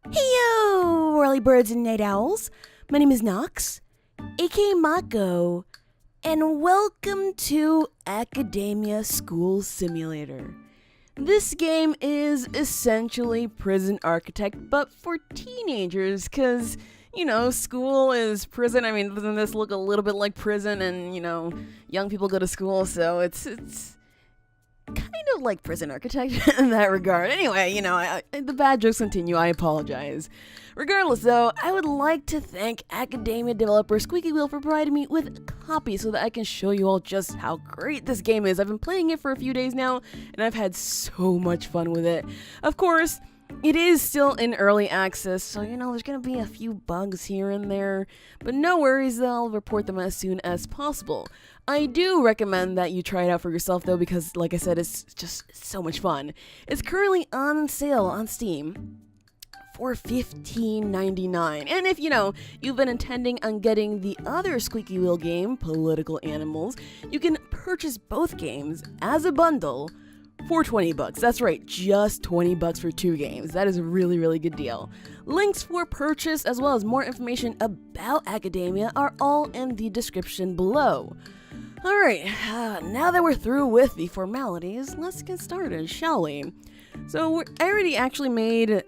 Heyo, early birds and night owls. My name is Nox, aka Mako, and welcome to Academia School Simulator. This game is essentially Prison Architect, but for teenagers, because, school is prison. I mean, doesn't this look a little bit like prison? And, young people go to school, so it's kind of like Prison Architect in that regard. Anyway, the bad jokes continue. I apologize. Regardless, though, I would like to thank Academia developer Squeaky Wheel for providing me with a copy so that I can show you all just how great this game is. I've been playing it for a few days now, and I've had so much fun with it. Of course, it is still in early access, so there's gonna be a few bugs here and there, but no worries, I'll report them as soon as possible. I do recommend that you try it out for yourself though, because like I said, it's just so much fun. It's currently on sale on Steam for $15.99. And if you've been intending on getting the other Squeaky Wheel game, Political Animals, you can purchase both games as a bundle for $20. That's right, just $20 for 2 games. That is a really, really good deal. Links for purchase as well as more information about Academia are all in the description below. Alright, now that we're through with the formalities, let's get started, shall we? So I already actually made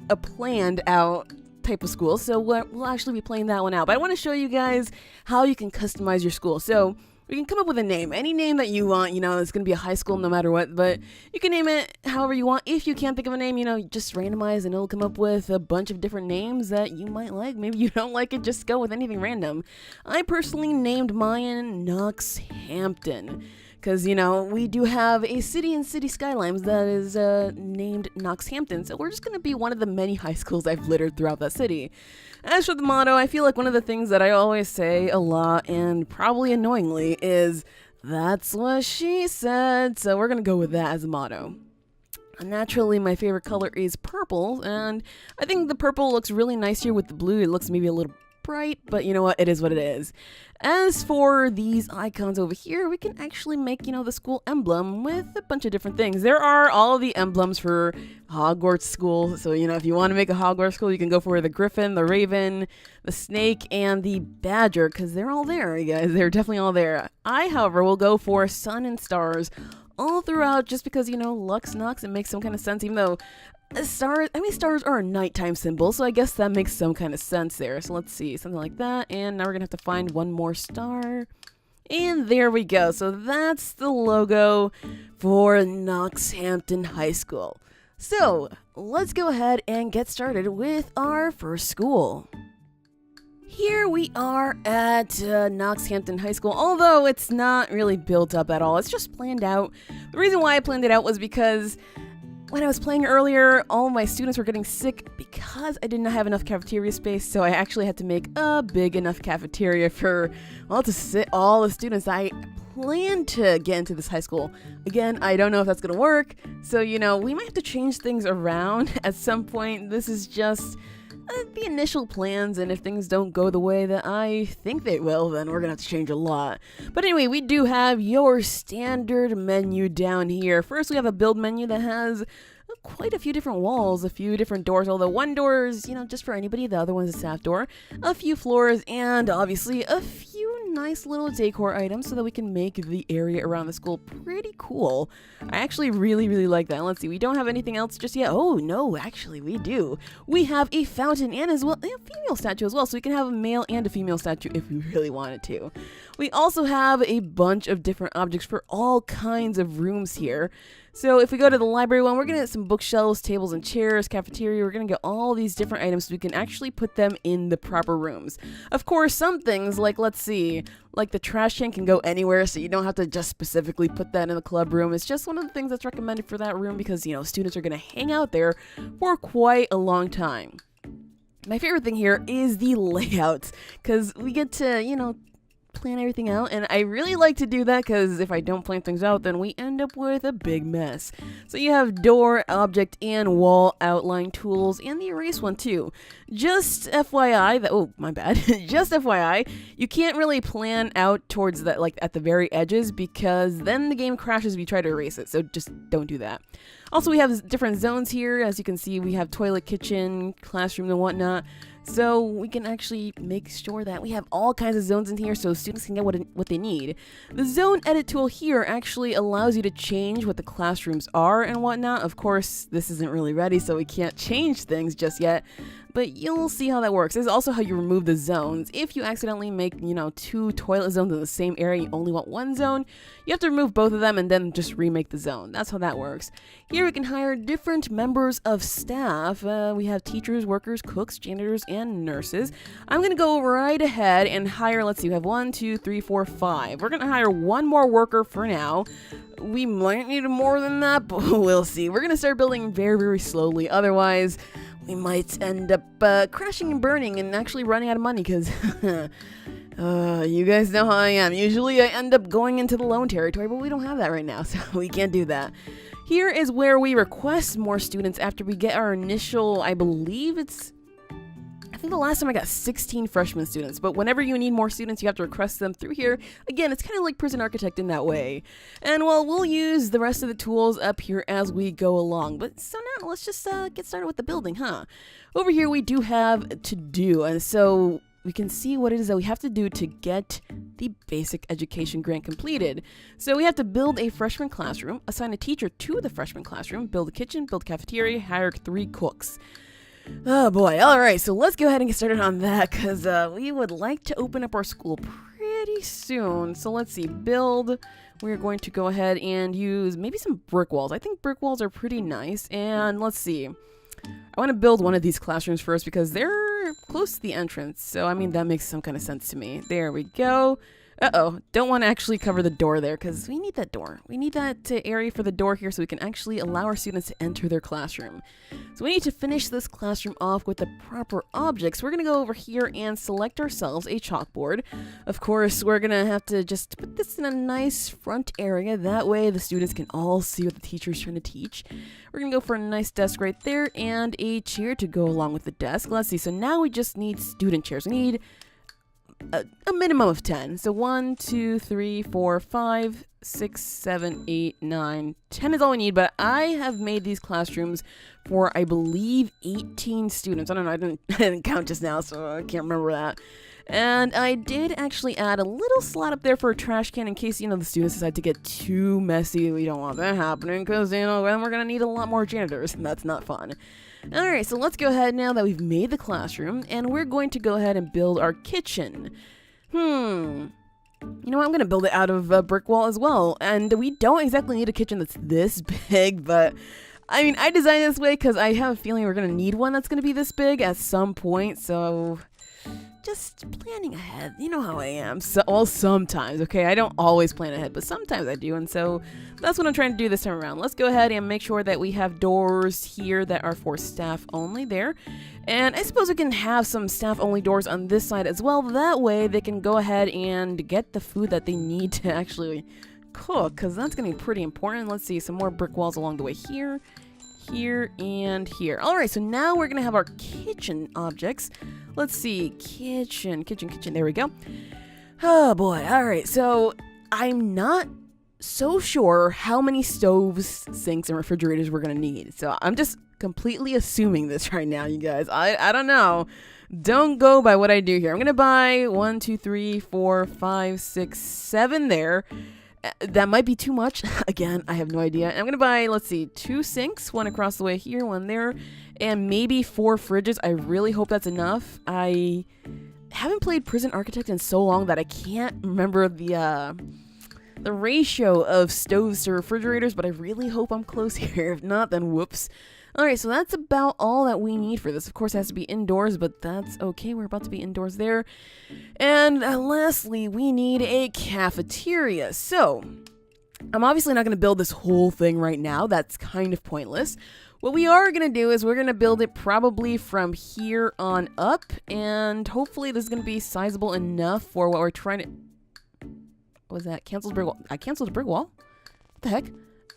a planned out type of school, so we'll actually be playing that one out. But I want to show you guys how you can customize your school. So you can come up with a name, any name that you want. It's going to be a high school no matter what, but you can name it however you want. If you can't think of a name, just randomize and it'll come up with a bunch of different names that you might like. Maybe you don't like it, just go with anything random. I personally named mine Knoxhampton, because, we do have a city in City Skylines that is named Knoxhampton, so we're just going to be one of the many high schools I've littered throughout that city. As for the motto, I feel like one of the things that I always say a lot, and probably annoyingly, is, "That's what she said," so we're going to go with that as a motto. Naturally, my favorite color is purple, and I think the purple looks really nice here with the blue. It looks maybe a little bright, but you know what? It is what it is. As for these icons over here, we can actually make, the school emblem with a bunch of different things. There are all of the emblems for Hogwarts school. So, if you want to make a Hogwarts school, you can go for the griffin, the raven, the snake, and the badger, because they're all there, you guys. They're definitely all there. I, however, will go for sun and stars all throughout just because, Lux Nox, it makes some kind of sense, even though stars are a nighttime symbol, so I guess that makes some kind of sense there. So let's see, something like that, and now we're gonna have to find one more star. And there we go. So that's the logo for Knoxhampton High School. So let's go ahead and get started with our first school. Here we are at Knoxhampton High School, although it's not really built up at all. It's just planned out. The reason why I planned it out was because when I was playing earlier, all my students were getting sick because I did not have enough cafeteria space, so I actually had to make a big enough cafeteria to sit all the students I plan to get into this high school. Again, I don't know if that's going to work, so, we might have to change things around at some point. This is just the initial plans, and if things don't go the way that I think they will, then we're gonna have to change a lot. But anyway, we do have your standard menu down here. First, we have a build menu that has quite a few different walls, a few different doors, although one door is, just for anybody, the other one's a staff door, a few floors, and obviously a few nice little decor items so that we can make the area around the school pretty cool. I actually really, really like that. Let's see, we don't have anything else just yet. Oh, no, actually, we do. We have a fountain and as well a female statue as well, so we can have a male and a female statue if we really wanted to. We also have a bunch of different objects for all kinds of rooms here. So if we go to the library one, we're going to get some bookshelves, tables and chairs, cafeteria. We're going to get all these different items so we can actually put them in the proper rooms. Of course, some things like, let's see, like the trash can go anywhere, so you don't have to just specifically put that in the club room. It's just one of the things that's recommended for that room because, students are going to hang out there for quite a long time. My favorite thing here is the layouts because we get to, plan everything out, and I really like to do that because if I don't plan things out, then we end up with a big mess. So you have door, object, and wall outline tools, and the erase one too. Just FYI, oh my bad, just FYI, you can't really plan out towards that, like at the very edges, because then the game crashes if you try to erase it, so just don't do that. Also, we have different zones here. As you can see, we have toilet, kitchen, classroom, and whatnot. So we can actually make sure that we have all kinds of zones in here so students can get what they need. The zone edit tool here actually allows you to change what the classrooms are and whatnot. Of course, this isn't really ready, so we can't change things just yet. But you'll see how that works. This is also how you remove the zones. If you accidentally make, 2 toilet zones in the same area, you only want one zone, you have to remove both of them and then just remake the zone. That's how that works. Here we can hire different members of staff. We have teachers, workers, cooks, janitors, and nurses. I'm going to go right ahead and hire, let's see, we have 1, 2, 3, 4, 5. We're going to hire one more worker for now. We might need more than that, but we'll see. We're going to start building very, very slowly. Otherwise, we might end up crashing and burning and actually running out of money because you guys know how I am. Usually I end up going into the loan territory, but we don't have that right now, so we can't do that. Here is where we request more students after we get our initial, I think the last time I got 16 freshman students, but whenever you need more students, you have to request them through here. Again, it's kind of like Prison Architect in that way. And well, we'll use the rest of the tools up here as we go along. But so now let's just get started with the building, huh? Over here we do have to do, and so we can see what it is that we have to do to get the basic education grant completed. So we have to build a freshman classroom, assign a teacher to the freshman classroom, build a kitchen, build a cafeteria, hire 3 cooks. Oh boy, alright, so let's go ahead and get started on that because we would like to open up our school pretty soon. So let's see, build. We're going to go ahead and use maybe some brick walls. I think brick walls are pretty nice. And let's see, I want to build one of these classrooms first because they're close to the entrance. So, I mean, that makes some kind of sense to me. There we go. Uh-oh, don't want to actually cover the door there because we need that door. We need that area for the door here so we can actually allow our students to enter their classroom. So we need to finish this classroom off with the proper objects. We're going to go over here and select ourselves a chalkboard. Of course, we're going to have to just put this in a nice front area. That way the students can all see what the teacher is trying to teach. We're going to go for a nice desk right there and a chair to go along with the desk. Let's see, so now we just need student chairs. We need a minimum of 10. So 1, 2, 3, 4, 5, 6, 7, 8, 9, 10 is all we need, but I have made these classrooms for, I believe, 18 students. I don't know, I didn't count just now, so I can't remember that. And I did actually add a little slot up there for a trash can in case, the students decide to get too messy. We don't want that happening because, then we're going to need a lot more janitors, and that's not fun. Alright, so let's go ahead now that we've made the classroom, and we're going to go ahead and build our kitchen. I'm going to build it out of a brick wall as well, and we don't exactly need a kitchen that's this big, but I mean, I designed it this way because I have a feeling we're going to need one that's going to be this big at some point, so just planning ahead. You know how I am. So, well, sometimes, okay? I don't always plan ahead, but sometimes I do, and so that's what I'm trying to do this time around. Let's go ahead and make sure that we have doors here that are for staff only there. And I suppose we can have some staff-only doors on this side as well. That way they can go ahead and get the food that they need to actually cook, because that's going to be pretty important. Let's see, some more brick walls along the way here, here, and here. Alright, so now we're going to have our kitchen objects. Let's see, kitchen, there we go. Oh boy, alright, so I'm not so sure how many stoves, sinks, and refrigerators we're going to need. So I'm just completely assuming this right now, you guys. I don't know. Don't go by what I do here. I'm going to buy 1, 2, 3, 4, 5, 6, 7 there. That might be too much. Again, I have no idea. I'm going to buy, let's see, 2 sinks, one across the way here, one there, and maybe 4 fridges. I really hope that's enough. I haven't played Prison Architect in so long that I can't remember the ratio of stoves to refrigerators, but I really hope I'm close here. If not, then whoops. Alright, so that's about all that we need for this. Of course, it has to be indoors, but that's okay. We're about to be indoors there. And lastly, we need a cafeteria. So, I'm obviously not going to build this whole thing right now. That's kind of pointless. What we are going to do is we're going to build it probably from here on up, and hopefully this is going to be sizable enough for what we're trying to... What was that? Canceled brick wall. I canceled a brick wall? What the heck?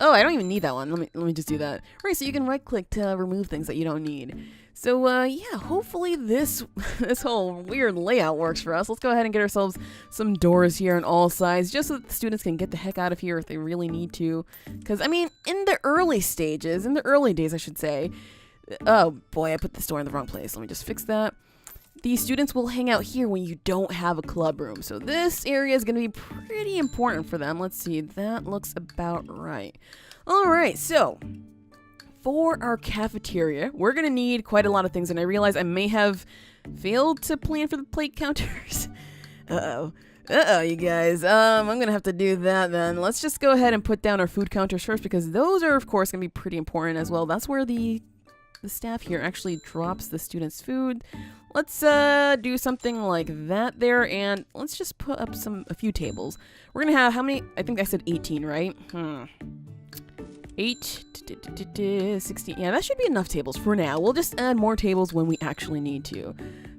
Oh, I don't even need that one. Let me just do that. Right, so you can right-click to remove things that you don't need. So yeah, hopefully this this whole weird layout works for us. Let's go ahead and get ourselves some doors here on all sides, just so that the students can get the heck out of here if they really need to. Because, I mean, in the early days, I should say. Oh boy, I put this door in the wrong place. Let me just fix that. The students will hang out here when you don't have a club room. So this area is going to be pretty important for them. Let's see, that looks about right. All right, so for our cafeteria, we're going to need quite a lot of things. And I realize I may have failed to plan for the plate counters. Uh-oh, you guys. I'm going to have to do that then. Let's just go ahead and put down our food counters first, because those are, of course, going to be pretty important as well. That's where the staff here actually drops the students' food. Let's do something like that there, and let's just put up a few tables. We're going to have, how many? I think I said 18, right? 8, 16. Yeah, that should be enough tables for now. We'll just add more tables when we actually need to.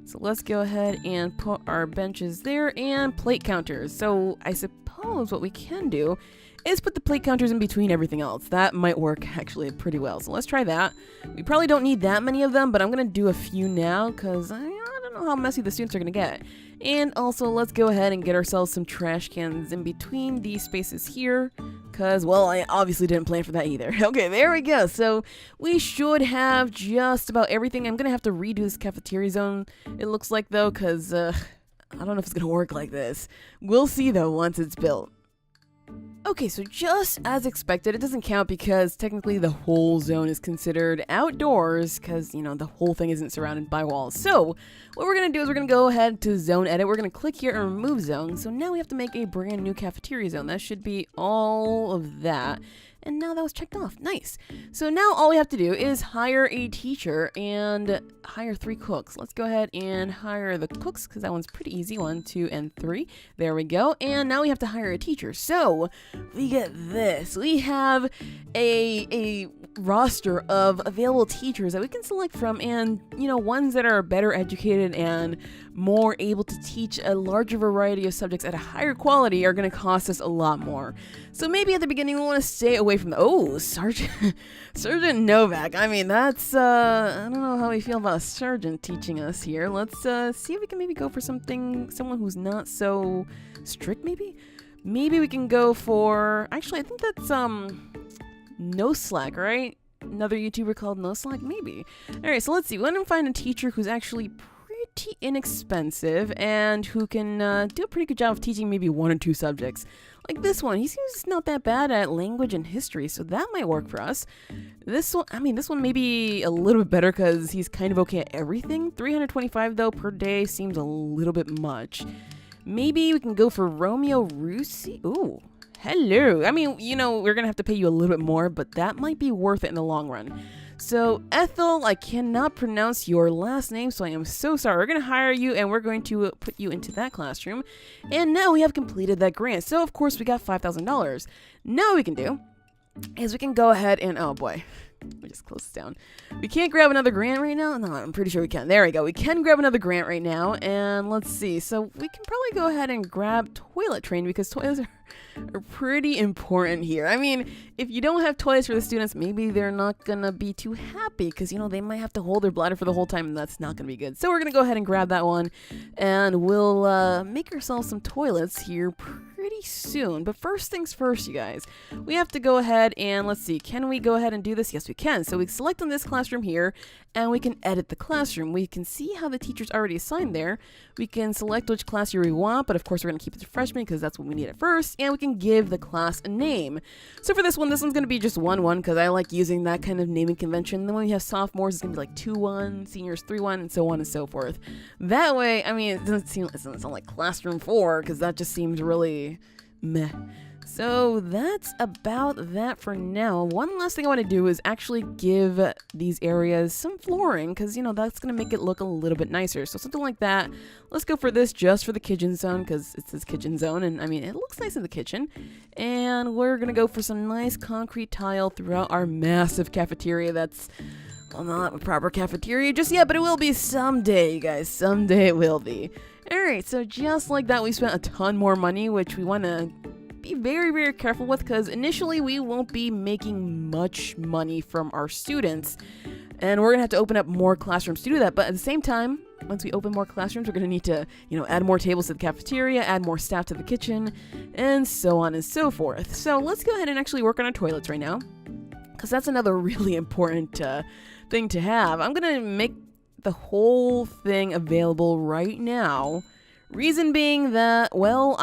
So let's go ahead and put our benches there and plate counters. So I suppose what we can do is put the plate counters in between everything else. That might work actually pretty well. So let's try that. We probably don't need that many of them, but I'm going to do a few now because I don't know how messy the students are going to get. And also, let's go ahead and get ourselves some trash cans in between these spaces here. Because, well, I obviously didn't plan for that either. Okay, there we go. So we should have just about everything. I'm going to have to redo this cafeteria zone, it looks like, though, because I don't know if it's going to work like this. We'll see, though, once it's built. Okay, so just as expected, it doesn't count because technically the whole zone is considered outdoors because, you know, the whole thing isn't surrounded by walls. So what we're going to do is we're going to go ahead to zone edit. We're going to click here and remove zone. So now we have to make a brand new cafeteria zone. That should be all of that. And now that was checked off. Nice. So now all we have to do is hire a teacher and hire 3 cooks. Let's go ahead and hire the cooks because that one's pretty easy. 1, 2, and 3. There we go. And now we have to hire a teacher. So we get this. We have a roster of available teachers that we can select from, and, you know, ones that are better educated and more able to teach a larger variety of subjects at a higher quality are going to cost us a lot more. So maybe at the beginning we want to stay away from the Sergeant Novak. I mean, that's I don't know how we feel about a sergeant teaching us here. Let's see if we can maybe go for someone who's not so strict. Maybe we can go for, actually I think that's No Slack, right? Another YouTuber called No Slack, maybe. All right, so let's see. We want to find a teacher who's actually pretty inexpensive and who can do a pretty good job of teaching maybe 1 or 2 subjects. Like this one, he seems not that bad at language and history, so that might work for us. This one may be a little bit better because he's kind of okay at everything. 325 though per day seems a little bit much. Maybe we can go for Romeo Russi. Ooh, hello. I mean, you know, we're gonna have to pay you a little bit more, but that might be worth it in the long run. So, Ethel, I cannot pronounce your last name, so I am so sorry. We're going to hire you, and we're going to put you into that classroom. And now we have completed that grant. So, of course, we got $5,000. Now what we can do is we can go ahead and, oh boy, let me just close this down. We can't grab another grant right now? No, I'm pretty sure we can. There we go. We can grab another grant right now, and let's see. So, we can probably go ahead and grab toilet training because toilets are pretty important here. I mean, if you don't have toilets for the students, maybe they're not gonna be too happy because, you know, they might have to hold their bladder for the whole time, and that's not gonna be good. So we're gonna go ahead and grab that one, and we'll make ourselves some toilets here pretty soon. But first things first, you guys, we have to go ahead and, let's see, can we go ahead and do this? Yes, we can. So we select on this classroom here, and we can edit the classroom. We can see how the teacher's already assigned there. We can select which class year we want, but of course we're going to keep it to freshman because that's what we need at first, and we can give the class a name. So for this one's going to be just 1-1 because I like using that kind of naming convention. Then when we have sophomores, it's going to be like 2-1, seniors 3-1, and so on and so forth. That way, I mean, it doesn't sound like classroom 4 because that just seems really meh. So that's about that for now. One last thing I want to do is actually give these areas some flooring because, you know, that's going to make it look a little bit nicer. So something like that. Let's go for this just for the kitchen zone because it says kitchen zone, and I mean, it looks nice in the kitchen. And we're going to go for some nice concrete tile throughout our massive cafeteria. That's, well, not a proper cafeteria just yet, but it will be someday, you guys. Someday it will be. Alright, so just like that, we spent a ton more money, which we want to be very, very careful with because initially we won't be making much money from our students. And we're going to have to open up more classrooms to do that. But at the same time, once we open more classrooms, we're going to need to, add more tables to the cafeteria, add more staff to the kitchen, and so on and so forth. So let's go ahead and actually work on our toilets right now, because that's another really important thing to have. I'm going to make the whole thing available right now. Reason being that, well,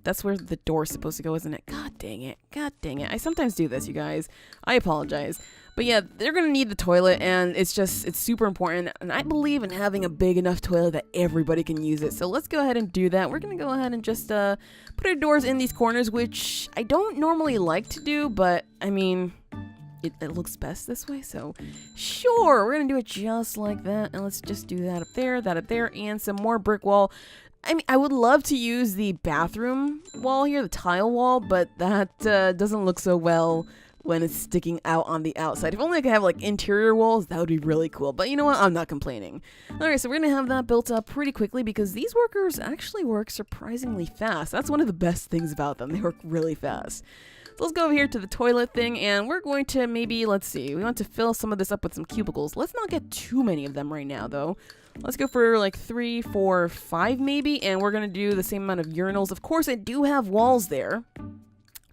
that's where the door's supposed to go, isn't it? God dang it. I sometimes do this, you guys. I apologize. But yeah, they're going to need the toilet, and it's super important. And I believe in having a big enough toilet that everybody can use it. So let's go ahead and do that. We're going to go ahead and just put our doors in these corners, which I don't normally like to do, but I mean, it looks best this way. So sure, we're going to do it just like that. And let's just do that up there, and some more brick wall. I mean, I would love to use the bathroom wall here, the tile wall, but that doesn't look so well when it's sticking out on the outside. If only I could have like interior walls, that would be really cool. But you know what? I'm not complaining. Alright, so we're going to have that built up pretty quickly because these workers actually work surprisingly fast. That's one of the best things about them. They work really fast. So let's go over here to the toilet thing, and we're going to maybe, let's see, we want to fill some of this up with some cubicles. Let's not get too many of them right now, though. Let's go for like 3, 4, 5 maybe, and we're going to do the same amount of urinals. Of course, I do have walls there,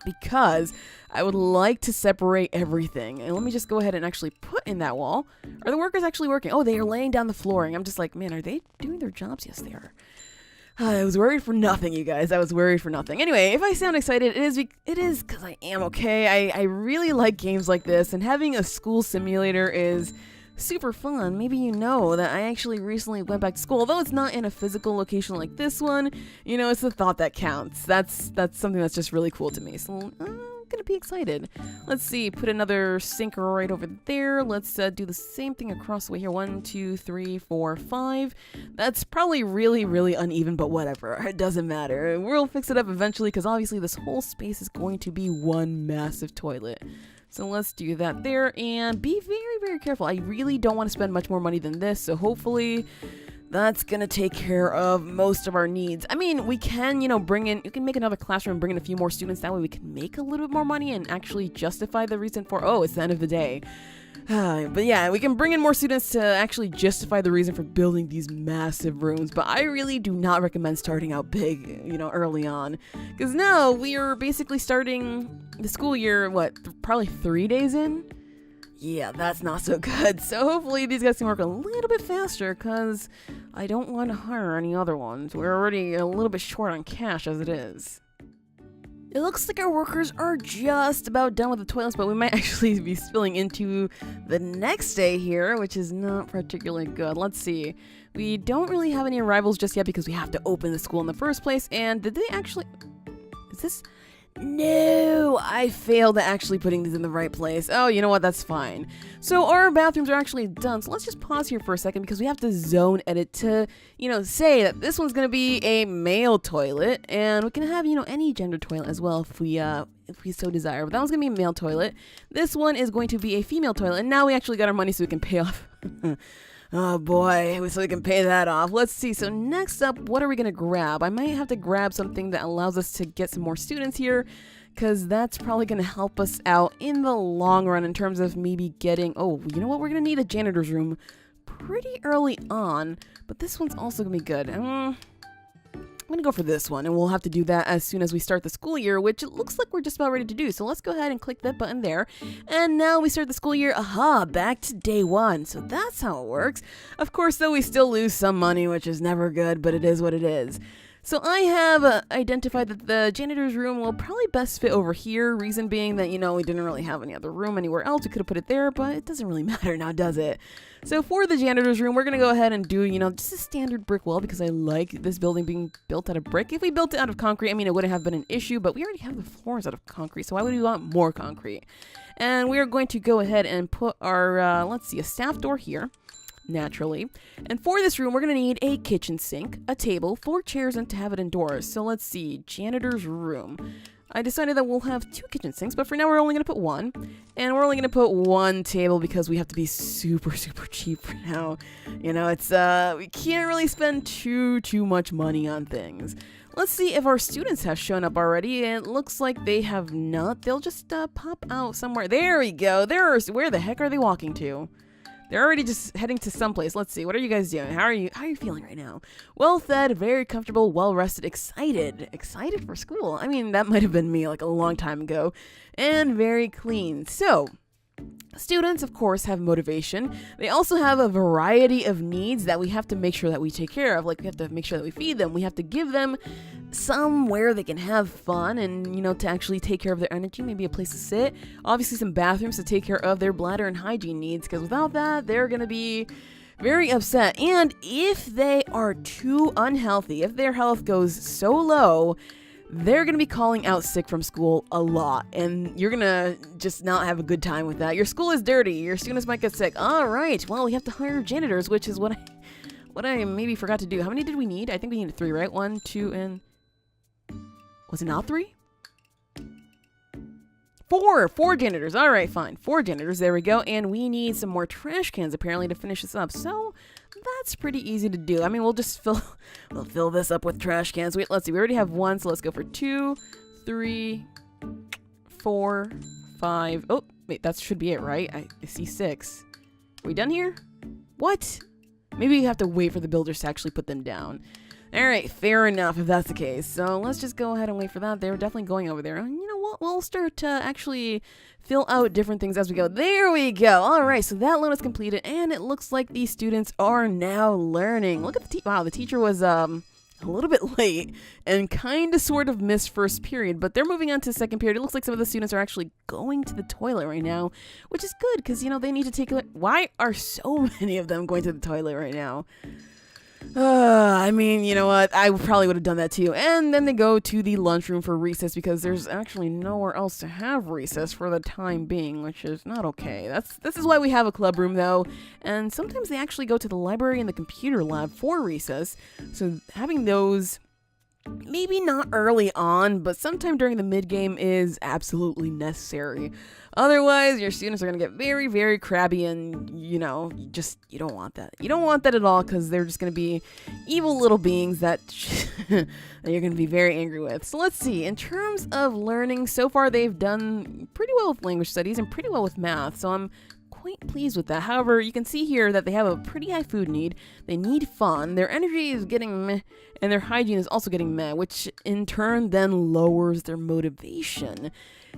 because I would like to separate everything. And let me just go ahead and actually put in that wall. Are the workers actually working? Oh, they are laying down the flooring. I'm just like, man, are they doing their jobs? Yes, they are. I was worried for nothing, you guys. I was worried for nothing. Anyway, if I sound excited, it is because I am, okay? I really like games like this, and having a school simulator is super fun. Maybe you know that I actually recently went back to school, although it's not in a physical location like this one. It's the thought that counts. That's something that's just really cool to me. So I'm gonna be excited. Let's see, put another sink right over there. Let's do the same thing across the way here. 1, 2, 3, 4, 5. That's probably really, really uneven, but whatever. It doesn't matter. We'll fix it up eventually, because obviously this whole space is going to be one massive toilet. So let's do that there, and be very, very careful. I really don't want to spend much more money than this, so hopefully that's going to take care of most of our needs. I mean, we can, you can make another classroom, bring in a few more students. That way we can make a little bit more money and actually justify the reason for, it's the end of the day. But yeah, we can bring in more students to actually justify the reason for building these massive rooms. But I really do not recommend starting out big, early on. Because now we are basically starting the school year, probably 3 days in? Yeah, that's not so good. So hopefully these guys can work a little bit faster, because I don't want to hire any other ones. We're already a little bit short on cash as it is. It looks like our workers are just about done with the toilets, but we might actually be spilling into the next day here, which is not particularly good. Let's see. We don't really have any arrivals just yet because we have to open the school in the first place. And did they actually... Is this... No, I failed at actually putting these in the right place. Oh, you know what? That's fine. So our bathrooms are actually done. So let's just pause here for a second because we have to zone edit to, say that this one's going to be a male toilet, and we can have, any gender toilet as well if we so desire. But that one's going to be a male toilet. This one is going to be a female toilet, and now we actually got our money so we can pay off. Oh boy, so we can pay that off. Let's see. So next up, what are we going to grab? I might have to grab something that allows us to get some more students here, because that's probably going to help us out in the long run in terms of maybe getting... Oh, you know what? We're going to need a janitor's room pretty early on, but this one's also going to be good. I'm going to go for this one, and we'll have to do that as soon as we start the school year, which it looks like we're just about ready to do. So let's go ahead and click that button there. And now we start the school year. Aha, back to day 1. So that's how it works. Of course, though, we still lose some money, which is never good, but it is what it is. So I have identified that the janitor's room will probably best fit over here. Reason being that, we didn't really have any other room anywhere else. We could have put it there, but it doesn't really matter now, does it? So for the janitor's room, we're going to go ahead and do, just a standard brick wall because I like this building being built out of brick. If we built it out of concrete, it wouldn't have been an issue, but we already have the floors out of concrete, so why would we want more concrete? And we are going to go ahead and put our, let's see, a staff door here. Naturally. And for this room, we're going to need a kitchen sink, a table, 4 chairs, and to have it indoors. So let's see, janitor's room. I decided that we'll have 2 kitchen sinks, but for now we're only going to put 1. And we're only going to put 1 table because we have to be super, super cheap for now. It's, we can't really spend too much money on things. Let's see if our students have shown up already. It looks like they have not. They'll just pop out somewhere. There we go. Where the heck are they walking to? They're already just heading to someplace. Let's see. What are you guys doing? How are you feeling right now? Well fed, very comfortable, well rested, excited. Excited for school. I mean, that might have been me like a long time ago. And very clean. So, students, of course, have motivation. They also have a variety of needs that we have to make sure that we take care of. Like, we have to make sure that we feed them. We have to give them somewhere they can have fun and, to actually take care of their energy, maybe a place to sit. Obviously, some bathrooms to take care of their bladder and hygiene needs, because without that, they're going to be very upset. And if they are too unhealthy, if their health goes so low, they're going to be calling out sick from school a lot, and you're going to just not have a good time with that. Your school is dirty. Your students might get sick. All right. Well, we have to hire janitors, which is what I maybe forgot to do. How many did we need? I think we needed 3, right? 1, 2, and... Was it not 3? 4 janitors. All right, fine. 4 janitors. There we go. And we need some more trash cans, apparently, to finish this up. So... that's pretty easy to do. I mean, we'll fill this up with trash cans. Wait, let's see. We already have 1, so let's go for 2, 3, 4, 5. Oh, wait, that should be it, right? I see 6. Are we done here? What? Maybe we have to wait for the builders to actually put them down. All right, fair enough if that's the case. So let's just go ahead and wait for that. They're definitely going over there. And you know what? We'll start to actually fill out different things as we go. There we go. All right, so that loan is completed, and it looks like these students are now learning. Look at the wow, the teacher was a little bit late and kind of sort of missed first period, but they're moving on to second period. It looks like some of the students are actually going to the toilet right now, which is good because, they need to take a... Why are so many of them going to the toilet right now? I mean, you know what? I probably would have done that too. And then they go to the lunchroom for recess because there's actually nowhere else to have recess for the time being, which is not okay. This is why we have a club room though. And sometimes they actually go to the library and the computer lab for recess. So having those, maybe not early on, but sometime during the mid-game is absolutely necessary. Otherwise, your students are going to get very, very crabby and, you don't want that. You don't want that at all because they're just going to be evil little beings that you're going to be very angry with. So let's see. In terms of learning, so far they've done pretty well with language studies and pretty well with math. So I'm quite pleased with that. However, you can see here that they have a pretty high food need. They need fun. Their energy is getting meh, and their hygiene is also getting meh, which in turn then lowers their motivation.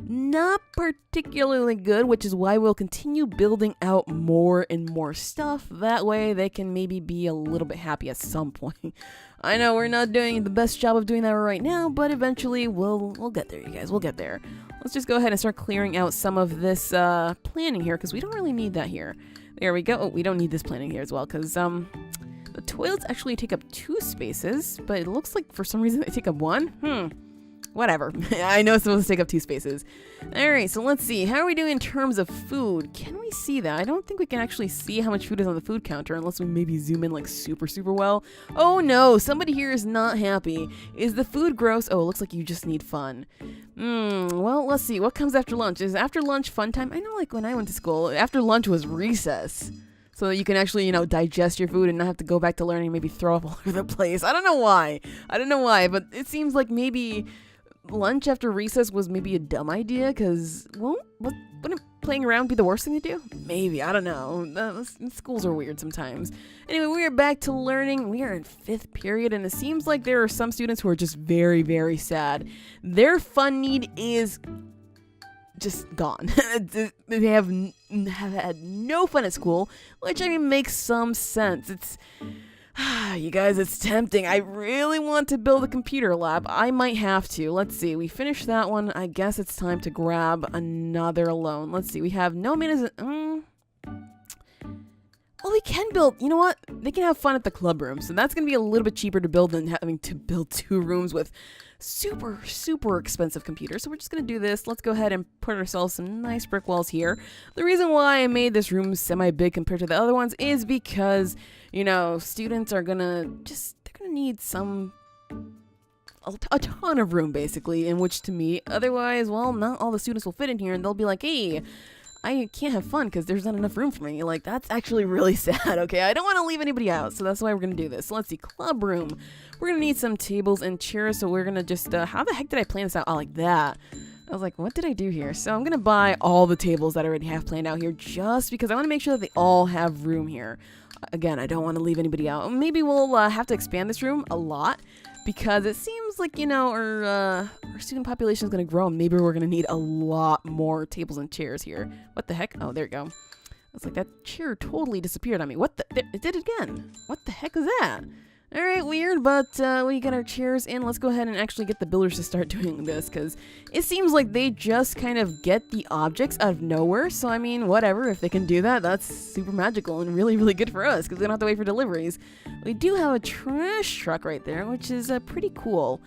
Not particularly good, which is why we'll continue building out more and more stuff. That way they can maybe be a little bit happy at some point. I know we're not doing the best job of doing that right now, but eventually we'll get there, you guys. We'll get there. Let's just go ahead and start clearing out some of this planning here because we don't really need that here. There we go. Oh, we don't need this planning here as well because the toilets actually take up 2 spaces, but it looks like for some reason they take up 1. Whatever. I know it's supposed to take up 2 spaces. Alright, so let's see. How are we doing in terms of food? Can we see that? I don't think we can actually see how much food is on the food counter unless we maybe zoom in like super, super well. Oh no, somebody here is not happy. Is the food gross? Oh, it looks like you just need fun. Well, let's see. What comes after lunch? Is after lunch fun time? I know like when I went to school, after lunch was recess. So that you can actually, digest your food and not have to go back to learning and maybe throw up all over the place. I don't know why, but it seems like maybe lunch after recess was maybe a dumb idea because, wouldn't playing around be the worst thing to do? Maybe, I don't know. Schools are weird sometimes. Anyway, we are back to learning. We are in 5th period, and it seems like there are some students who are just very, very sad. Their fun need is just gone. They have had no fun at school, which makes some sense. You guys, it's tempting. I really want to build a computer lab. I might have to. Let's see. We finished that one. I guess it's time to grab another loan. Let's see. We have no minutes. Well, we can build. You know what? They can have fun at the club room. So that's going to be a little bit cheaper to build than having to build 2 rooms with super, super expensive computers. So we're just going to do this. Let's go ahead and put ourselves some nice brick walls here. The reason why I made this room semi-big compared to the other ones is because, students are they're gonna need a ton of room basically in which to meet. Otherwise, well, not all the students will fit in here and they'll be like, hey, I can't have fun because there's not enough room for me. Like, that's actually really sad, okay? I don't want to leave anybody out, so that's why we're going to do this. So let's see, club room. We're going to need some tables and chairs, so we're going to just, how the heck did I plan this out? Oh, like that. I was like, what did I do here? So I'm going to buy all the tables that I already have planned out here just because I want to make sure that they all have room here. Again, I don't want to leave anybody out. Maybe we'll have to expand this room a lot because it seems like, you know, our student population is going to grow and maybe we're going to need a lot more tables and chairs here. What the heck? Oh, there you go. It's like that chair totally disappeared on me. What the? It did it again. What the heck is that? All right, weird, but we got our chairs in. Let's go ahead and actually get the builders to start doing this because it seems like they just kind of get the objects out of nowhere. So, I mean, whatever. If they can do that, that's super magical and really, really good for us because we don't have to wait for deliveries. We do have a trash truck right there, which is pretty cool.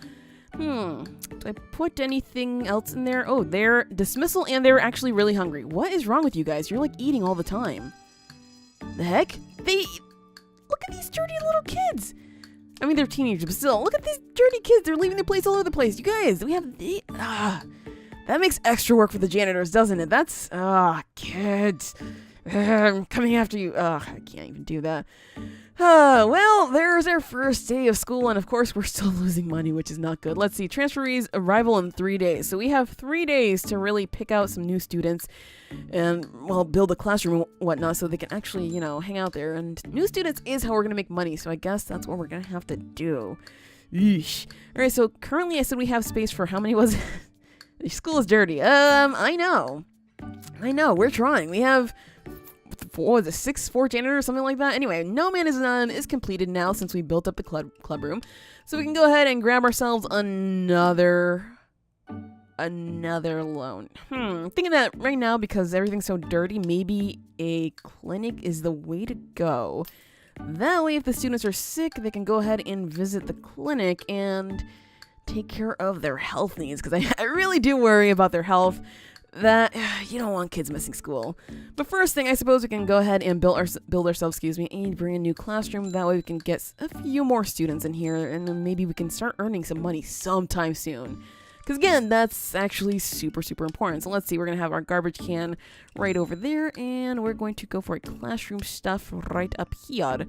Do I put anything else in there? Oh, they're dismissal and they're actually really hungry. What is wrong with you guys? You're like eating all the time. The heck? Look at these dirty little kids. I mean, they're teenagers, but still, look at these dirty kids. They're leaving their place all over the place. You guys, that makes extra work for the janitors, doesn't it? That's, kids. I'm coming after you. I can't even do that. Well, there's our first day of school, and of course, we're still losing money, which is not good. Let's see, transferees arrival in 3 days. So we have 3 days to really pick out some new students and, well, build a classroom and whatnot so they can actually, you know, hang out there. And new students is how we're going to make money, so I guess that's what we're going to have to do. Yeesh. All right, so currently I said we have space for how many was it? The school is dirty. I know, we're trying. We have... What was it, 4 janitors, something like that? Anyway, No Man is None is completed now since we built up the club room. So we can go ahead and grab ourselves another loan. I'm thinking that right now, because everything's so dirty, maybe a clinic is the way to go. That way, if the students are sick, they can go ahead and visit the clinic and take care of their health needs, because I really do worry about their health. That you don't want kids missing school. But first thing, I suppose we can go ahead and build ourselves, a brand new classroom. That way we can get a few more students in here, and then maybe we can start earning some money sometime soon. Because again, that's actually super, super important. So let's see, we're going to have our garbage can right over there, and we're going to go for a classroom stuff right up here.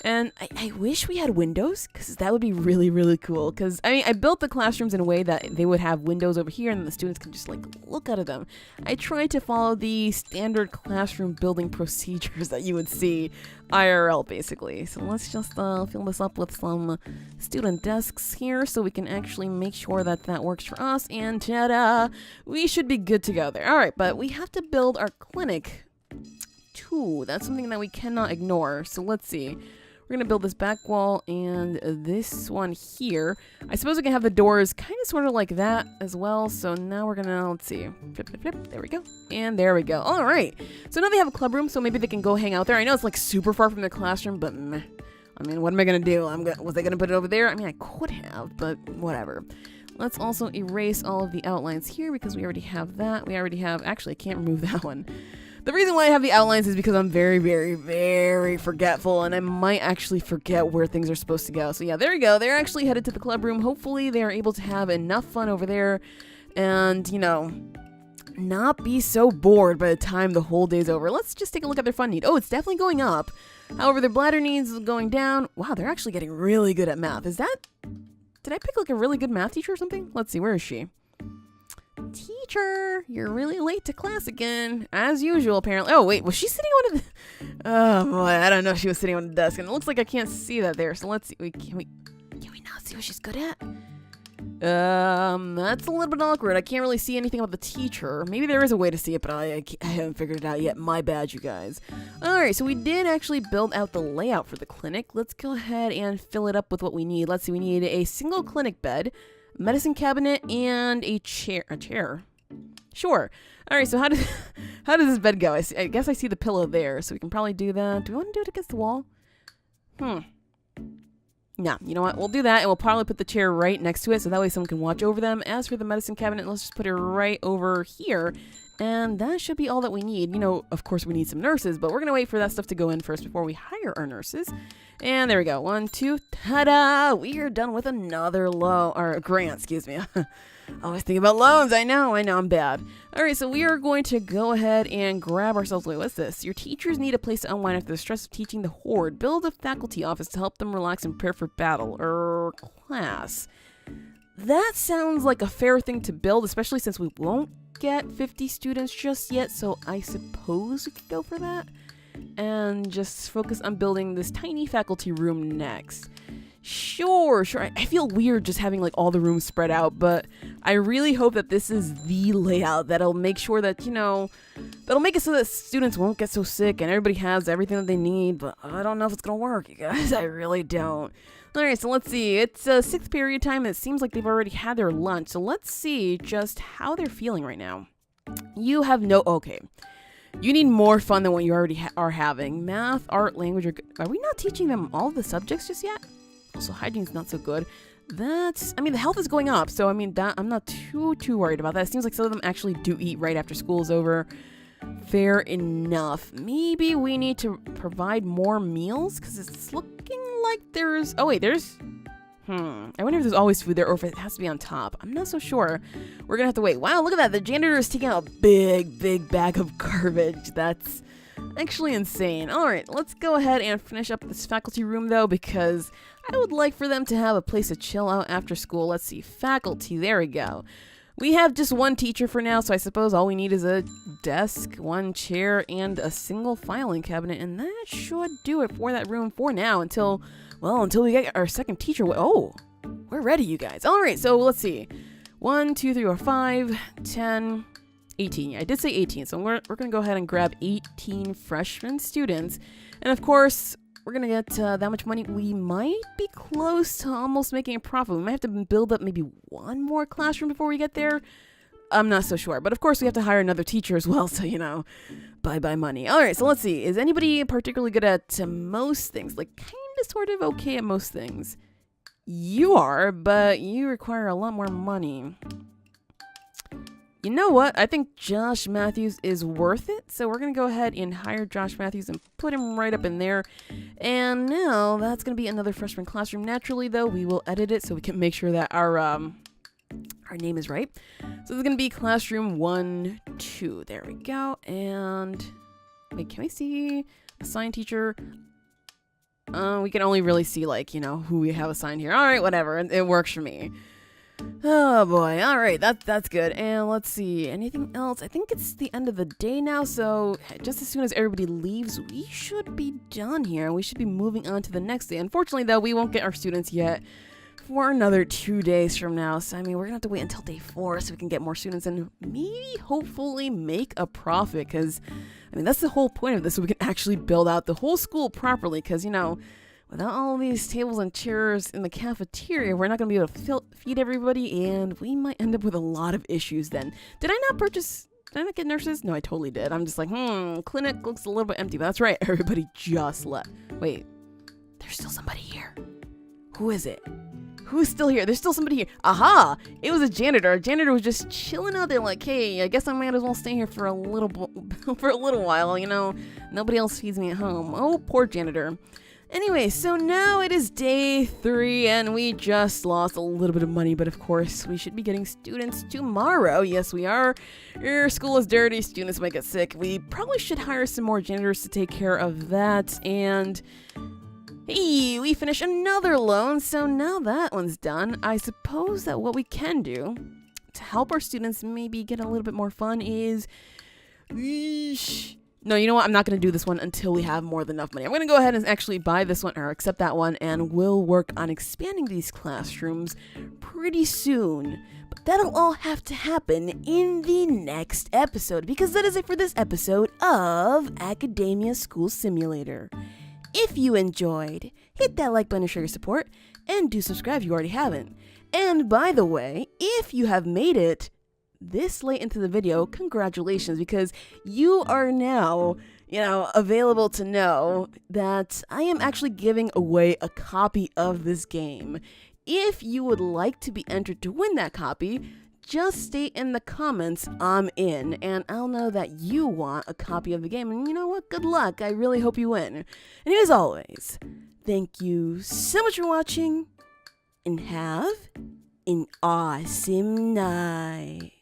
And I wish we had windows, because that would be really, really cool. Because, I mean, I built the classrooms in a way that they would have windows over here, and the students can just, like, look out of them. I tried to follow the standard classroom building procedures that you would see IRL, basically. So let's just fill this up with some student desks here, so we can actually make sure that that works for us. And ta-da! We should be good to go there. Alright, but we have to build our clinic, too. That's something that we cannot ignore. So let's see. We're going to build this back wall and this one here. I suppose we can have the doors kind of sort of like that as well. So now we're going to, let's see. Flip, flip, flip. There we go. And there we go. All right. So now they have a club room, so maybe they can go hang out there. I know it's like super far from their classroom, but meh. I mean, what am I going to do? Was I going to put it over there? I mean, I could have, but whatever. Let's also erase all of the outlines here because we already have that. Actually, I can't remove that one. The reason why I have the outlines is because I'm very, very, very forgetful, and I might actually forget where things are supposed to go. So yeah, there we go. They're actually headed to the club room. Hopefully they are able to have enough fun over there and, you know, not be so bored by the time the whole day's over. Let's just take a look at their fun need. Oh, it's definitely going up. However, their bladder needs is going down. Wow, they're actually getting really good at math. Did I pick like a really good math teacher or something? Let's see, where is she? Teacher, you're really late to class again. As usual, apparently. Oh, wait, was she sitting on the... Oh, boy, I don't know if she was sitting on the desk, and it looks like I can't see that there. So let's see. Can we not see what she's good at? That's a little bit awkward. I can't really see anything about the teacher. Maybe there is a way to see it, but I haven't figured it out yet. My bad, you guys. Alright, so we did actually build out the layout for the clinic. Let's go ahead and fill it up with what we need. Let's see, we need a single clinic bed, medicine cabinet, and a chair. Sure. Alright, so how does this bed go? I guess I see the pillow there, so we can probably do that. Do we want to do it against the wall? No, you know what? We'll do that, and we'll probably put the chair right next to it, so that way someone can watch over them. As for the medicine cabinet, let's just put it right over here, and that should be all that we need. You know, of course we need some nurses, but we're going to wait for that stuff to go in first before we hire our nurses. And there we go. 1, 2, ta-da! We are done with another grant, excuse me. Always think about loans. I know, I'm bad. Alright, so we are going to go ahead and grab ourselves... Wait, what's this? Your teachers need a place to unwind after the stress of teaching the horde. Build a faculty office to help them relax and prepare for battle. Class. that sounds like a fair thing to build, especially since we won't get 50 students just yet, so I suppose we could go for that. And just focus on building this tiny faculty room next. Sure. I feel weird just having like all the rooms spread out, but I really hope that this is the layout that'll make sure that, that'll make it so that students won't get so sick and everybody has everything that they need, but I don't know if it's gonna work, you guys. I really don't. Alright, so let's see. It's 6th period time and it seems like they've already had their lunch, so let's see just how they're feeling right now. You have okay. You need more fun than what you already are having. Math, art, language, are we not teaching them all the subjects just yet? Also, hygiene's not so good. The health is going up, so that I'm not too worried about that. It seems like some of them actually do eat right after school is over. Fair enough. Maybe we need to provide more meals, because it's looking like there's... Oh, wait, there's... I wonder if there's always food there, or if it has to be on top. I'm not so sure. We're gonna have to wait. Wow, look at that. The janitor is taking out a big bag of garbage. That's actually insane. Alright, let's go ahead and finish up this faculty room, though, because I would like for them to have a place to chill out after school. Let's see. Faculty. There we go. We have just one teacher for now, so I suppose all we need is a desk, one chair, and a single filing cabinet, and that should do it for that room for now until we get our second teacher. Oh, we're ready, you guys. All right, so let's see. 1, 2, 3, 4, 5, 10, 18. I did say 18, so we're going to go ahead and grab 18 freshman students, and of course, we're going to get that much money. We might be close to almost making a profit. We might have to build up maybe one more classroom before we get there. I'm not so sure. But of course, we have to hire another teacher as well. So, bye-bye money. All right, so let's see. Is anybody particularly good at most things? Like, kind of sort of okay at most things. You are, but you require a lot more money. You know what? I think Josh Matthews is worth it. So we're going to go ahead and hire Josh Matthews and put him right up in there. And now that's going to be another freshman classroom. Naturally, though, we will edit it so we can make sure that our name is right. So this is going to be classroom 1, 2. There we go. And wait, can we see assigned teacher? We can only really see who we have assigned here. All right, whatever. It works for me. Oh boy, alright, that's good. And let's see, anything else? I think it's the end of the day now, so just as soon as everybody leaves, we should be done here, and we should be moving on to the next day. Unfortunately, though, we won't get our students yet for another 2 days from now, so we're gonna have to wait until day 4 so we can get more students and maybe, hopefully, make a profit, because, that's the whole point of this, so we can actually build out the whole school properly, because, without all these tables and chairs in the cafeteria, we're not going to be able to feed everybody, and we might end up with a lot of issues then. Did I not get nurses? No, I totally did. I'm just like, clinic looks a little bit empty, but that's right. Everybody just left. Wait, there's still somebody here. Who is it? Who's still here? There's still somebody here. Aha! It was a janitor. A janitor was just chilling out there like, hey, I guess I might as well stay here for a little while, Nobody else feeds me at home. Oh, poor janitor. Anyway, so now it is day 3, and we just lost a little bit of money, but of course, we should be getting students tomorrow. Yes, we are. Your school is dirty, students might get sick. We probably should hire some more janitors to take care of that, and hey, we finished another loan, so now that one's done. I suppose that what we can do to help our students maybe get a little bit more fun is... No, you know what? I'm not going to do this one until we have more than enough money. I'm going to go ahead and actually buy this one or accept that one, and we'll work on expanding these classrooms pretty soon. But that'll all have to happen in the next episode, because that is it for this episode of Academia School Simulator. If you enjoyed, hit that like button to show your support, and do subscribe if you already haven't. And by the way, if you have made it this late into the video, congratulations, because you are now, available to know that I am actually giving away a copy of this game. If you would like to be entered to win that copy, just state in the comments, I'm in, and I'll know that you want a copy of the game, and you know what? Good luck. I really hope you win. And as always, thank you so much for watching, and have an awesome night.